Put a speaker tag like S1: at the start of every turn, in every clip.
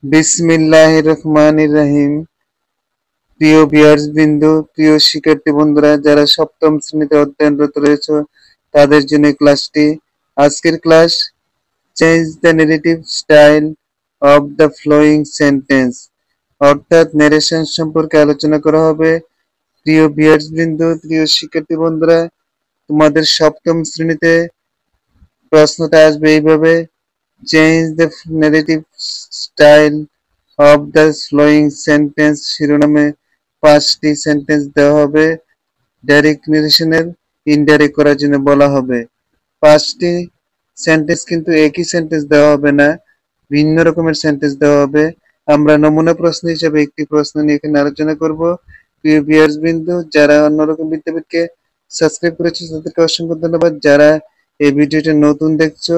S1: বিসমিল্লাহির রহমানির রহিম। প্রিয় ভিউয়ার্সবৃন্দ, প্রিয় শিক্ষার্থী বন্ধুরা যারা সপ্তম শ্রেণীতে অধ্যয়নরত রয়েছে তাদের জন্য এই ক্লাসটি। আজকের class change the narrative style of the following sentence, অর্থাৎ ন্যারেশন সম্পর্কে আলোচনা করা হবে। প্রিয় ভিউয়ার্সবৃন্দ, প্রিয় শিক্ষার্থী বন্ধুরা, তোমাদের সপ্তম শ্রেণীতে প্রশ্নটা আসবে এইভাবে: change the narrative style of the following sentence শিরোনামে 5টি সেন্টেন্স দেওয়া হবে। ডাইরেক্ট নেরেশনের ইনডাইরেক্ট করার জন্য বলা হবে। 5টি সেন্টেন্স কিন্তু একই সেন্টেন্স দেওয়া হবে না, ভিন্ন রকমের সেন্টেন্স দেওয়া হবে। আমরা নমুনা প্রশ্ন হিসেবে একটি প্রশ্ন নিয়ে এখানে আলোচনা করব। প্রিয় ভিউয়ার্সবৃন্দ, যারা অন্যরকম বিদ্যাপীঠকে সাবস্ক্রাইব করেছো তাদেরকে অসংখ্য ধন্যবাদ। যারা এই ভিডিওটি নতুন দেখছো,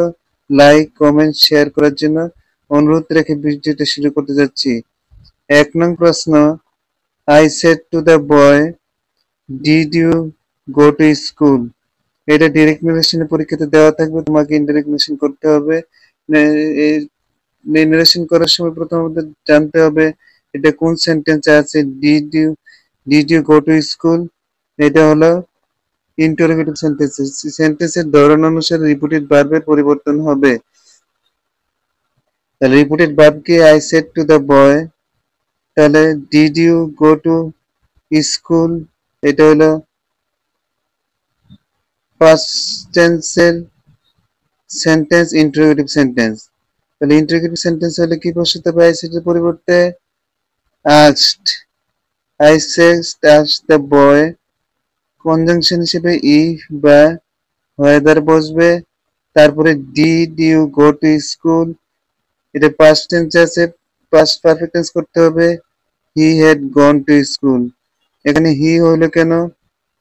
S1: লাইক কমেন্ট শেয়ার করার জন্য অনুরোধ রেখে ভিডিওটি শুরু করতে যাচ্ছি। 1 নং প্রশ্ন, I said to the boy, did you go to school? এটা ডিরেক্ট নেরেশনের পরীক্ষাতে দেওয়া থাকবে, তোমাকে ইনডাইরেক্ট নেরেশন করতে হবে। এই নেরেশন করার সময় প্রথমত জানতে হবে এটা কোন সেন্টেন্সে আছে। Did you go to school, এটা হলো ইন্টারোগেটিভ সেন্টেন্স। সেন্টেন্সের ধরন অনুসারে রিপিটেড ভার্বের পরিবর্তন হবে। তাহলে রিপিটেড ভার্বকে I said to the boy, তাহলে did you go to school, এটা হলো পাস্ট টেন্সের সেন্টেন্স, ইন্টারোগেটিভ সেন্টেন্স। তাহলে ইন্টারোগেটিভ সেন্টেন্স হলে কি বসাতে হবে আই সেড এর পরিবর্তে? Asked. I asked the boy, conjunction হিসেবে ইফ বা ওয়েদার বসবে। তারপরে did you go to school, এটা পাস্ট টেন্স আছে, পাস্ট পারফেক্ট টেন্স করতে হবে। He had gone to school, এখানে হি হলো কেন?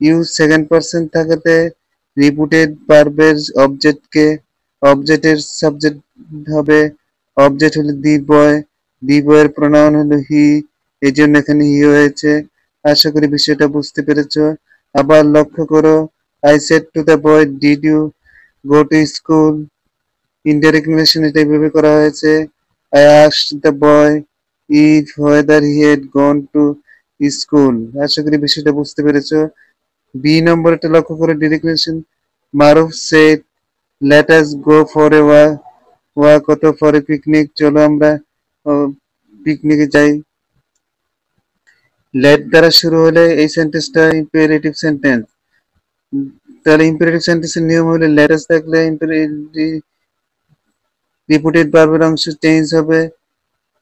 S1: ইউ সেকেন্ড পারসন থাকাতে রিপিটেড ভার্বের অবজেক্টকে অবজেক্টের সাবজেক্ট হবে। অবজেক্ট হলো দি বয়ের প্রোনাউন হলো হি, এই জন্য এখানে হি হয়েছে। আশা করি বিষয়টা বুঝতে পেরেছো। আবার লক্ষ্য করো, I said to the boy did you go to school, indirect narration এটা এইভাবে করা হয়েছে। I asked the boy if whether he had gone to স্কুল। আশা করি বিষয়টা বুঝতে পেরেছো। বি নম্বরটা লক্ষ্য করে direct narration. Maruf said let us go for a walk অথবা ফর এ পিকনিক, চলো আমরা পিকনিকে যাই। লেট দ্বারা শুরু হলে এই সেন্টেন্সটা ইম্পেরেটিভ সেন্টেন্স। তাহলে ইম্পেরেটিভ সেন্টেন্সের নিয়ম হলে লেট আস থাকলে রিপিটেড ভার্বের অংশ চেঞ্জ হবে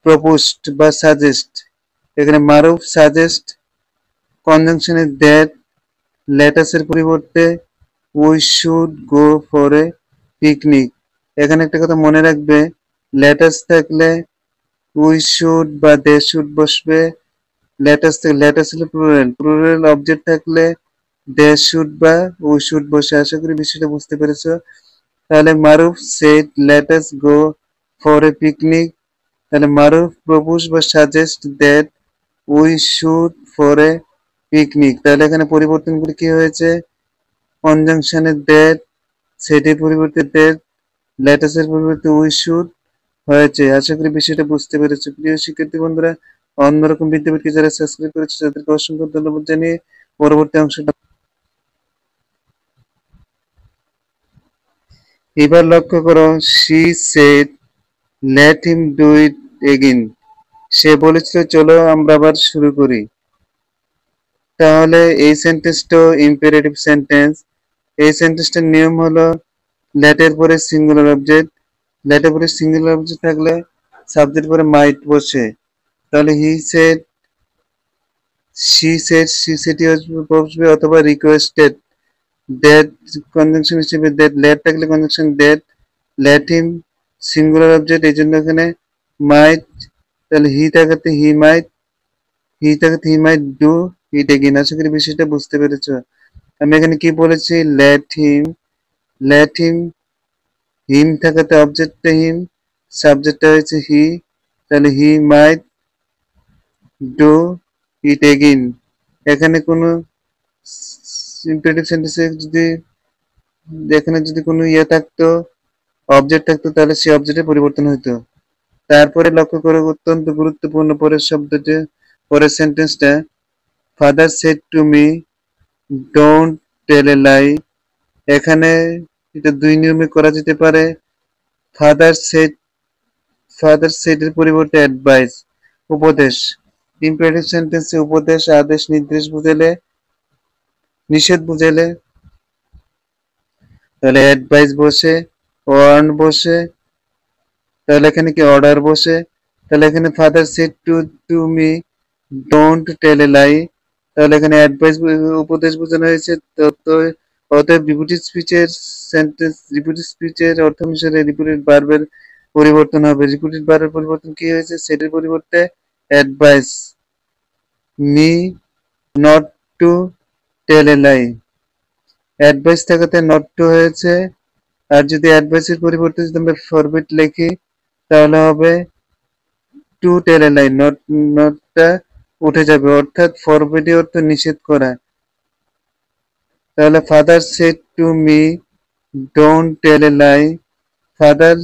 S1: প্রপোজড বা সাজেস্ট। এখানে মারুফ সাজেস্ট, কনজাংশনে দ্যাট, লেটাসের পরিবর্তে we should go for a picnic. এখানে একটা কথা মনে রাখবে, লেটাস থাকলে উই শুড বা দে শুড বসবে। লেটাস হলো প্লুরাল অবজেক্ট থাকলে দে শুড বা উই শুড বসে। আশা করি বিষয়টা বুঝতে পেরেছো। তাহলে Maruf said let us go for a picnic, তাহলে মারুফ প্রপোজ বা suggest that we should for a picnic. তাহলে এখানে পরিবর্তনগুলি কি হয়েছে? কনজাংশনে দ্যাট, সেটের পরিবর্তে দ্যাট, লেটাসের পরিবর্তে উই শুড হয়েছে। আশা করি বিষয়টা বুঝতে পেরেছো। প্রিয় শিক্ষার্থী বন্ধুরা, অন্যরকম বিদ্যাপীঠকে যারা সাবস্ক্রাইব করেছে তাদেরকে অসংখ্য ধন্যবাদ জানিয়ে পরবর্তী অংশটা এবার লক্ষ্য করো। She said let him do it again, সে বলেছিল চলো আমরা আবার শুরু করি। তাহলে এই সেন্টেন্সটা ইম্পেরেটিভ সেন্টেন্স। এই সেন্টেন্সটার নিয়ম হলো লেটের পরে সিঙ্গুলার অবজেক্ট, লেটের পরে সিঙ্গুলার অবজেক্ট থাকলে সাবজেক্ট পরে মাইট বসে। তাহলে হি সেড, শি সেড বসবে, অথবা রিকোয়েস্টেড দ্যাট, কনজাংশন হিসেবে দ্যাট, লেট থাকলে conjunction that, let him singular object, এই জন্য এখানে মাইট। তাহলে হি থাকাতে হি মাইট ডু ইট এগেইন। আশা করি বিষয়টা বুঝতে পেরেছো। আমি এখানে কি বলেছি? লেট হিম, হিম থাকাতে অবজেক্টটা হিম, সাবজেক্টটা হয়েছে হি, তাহলে হি মাইট ডু ইট এগেইন। এখানে কোনো ইম্পেরেটিভ সেন্টেন্সে যদি এখানে যদি কোনো ইয়ে থাকতো, অবজেক্ট থাকতো, তাহলে সেই অবজেক্টের পরিবর্তন হইতো। তারপরে লক্ষ্য করো অত্যন্ত গুরুত্বপূর্ণ পরের শব্দটি, পরের সেন্টেন্সটা, father said to me don't tell a lie. এখানে এটা দুই নিয়মে করা যেতে পারে। ফাদার সেড, ফাদার সেড এর পরিবর্তে অ্যাডভাইস, উপদেশ। ইম্পারেটিভ সেন্টেন্সে উপদেশ, আদেশ, নির্দেশ বুঝালে, নিষেধ বুঝালে তাহলে অ্যাডভাইস বসে, ওয়ার্ন বসে, তাহলে এখানে কি অর্ডার বসে। তাহলে এখানে father said to to me don't tell a lie, তাহলে এখানে অ্যাডভাইস উপদেশ বোঝানো হয়েছে। অতএব রিপিটেড স্পিচের সেন্টেন্স, রিপিটেড স্পিচের অর্থ অনুসারে রিপিটেড ভার্বের পরিবর্তন হবে। রিপিটেড ভার্বের পরিবর্তন কি হয়েছে, সেটের পরিবর্তে advise me not to tell a lie, advise থাকাতে নট টু হয়েছে। আর যদি অ্যাডভাইসের পরিবর্তে যদি আমরা ফরবিট লিখি তাহলে হবে টু টেল এ লাই, নটটা উঠে যাবে, অর্থাৎ ফরবিডি অর্থ নিষেধ করা। তাহলে father said to me don't tell a lie, father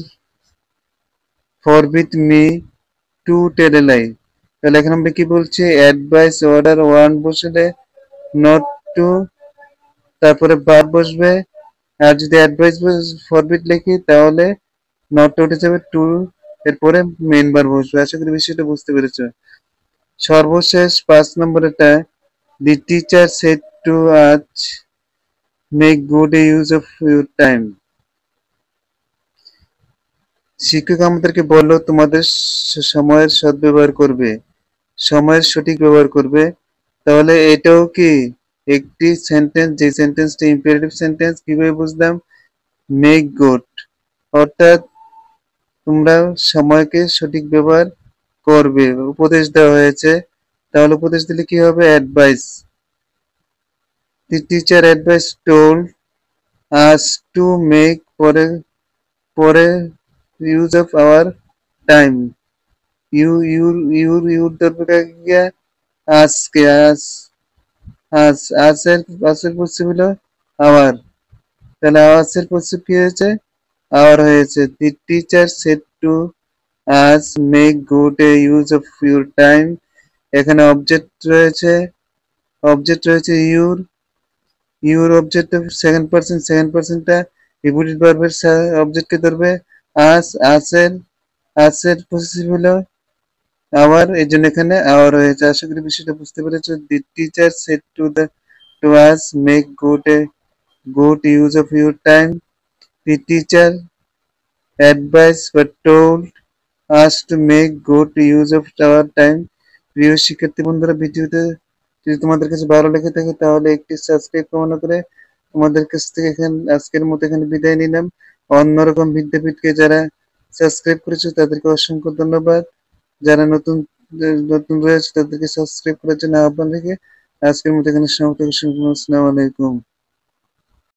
S1: forbid me to tell a lie. তাহলে এখানে আমরা কি বলছি, অ্যাডভাইস অর্ডার ওয়ান বসলে নট টু, তারপরে বার বসবে। আর যদি অ্যাডভাইস ফরবিট লিখি তাহলে নট উঠে যাবে, টু এরপরে মেইন বার বসবে। আশা করি বিষয়টা বুঝতে পেরেছো। সর্বশেষ 5 নম্বরেরটা, দি teacher said to us make good use of your time. শিক্ষক আমাদেরকে বললো তোমাদের সময়ের সদ্ব্যবহার করবে, সময়ের সঠিক ব্যবহার করবে। তাহলে এটাও কি একটি সেন্টেন্স, যে সেন্টেন্সটা ইম্পারেটিভ সেন্টেন্স। কিভাবে বুঝলাম, মেক গুড, অর্থাৎ তোমরা সময়কে সঠিক ব্যবহার করবে, উপদেশ দেওয়া হয়েছে। তাহলে উপদেশ দিলে কি হবে, advice. The teacher advice told us to make পরে পরে use of our time. Your দরকার গিয়া আজকে, আজের পশ্চিম হলো আওয়ার, তাহলে আওয়াজের পশ্চিম কি হয়েছে, আওয়ার হয়েছে। The teacher said to us make good a use of your time. এখানে অবজেক্ট রয়েছে your object second person, second পারসনটা রিপিটেড ভার্বের অবজেক্টকে ধরবে। আসের পজিটিভ হলো আওয়ার, এই জন্য এখানে আওয়ার হয়েছে। আশা করি বিষয়টা বুঝতে পেরেছো। The teacher said to us make good use of your time. The teacher advise বা told us to make good use of our time. প্রিয় শিক্ষার্থী বন্ধুরা, ভিডিওতে যদি তোমাদের কাছে ভালো লেগে থাকে তাহলে একটি সাবস্ক্রাইব কামনা করে তোমাদের কাছ থেকে আজকের মতো এখানে বিদায় নিলাম। অন্যরকম বিদ্যাপীঠকে যারা সাবস্ক্রাইব করেছো তাদেরকে অসংখ্য ধন্যবাদ। যারা নতুন নতুন রয়েছে তাদেরকে সাবস্ক্রাইব করার জন্য আহ্বান রেখে আজকের মতো এখানে সমাপ্ত করছি। আসসালামু আলাইকুম।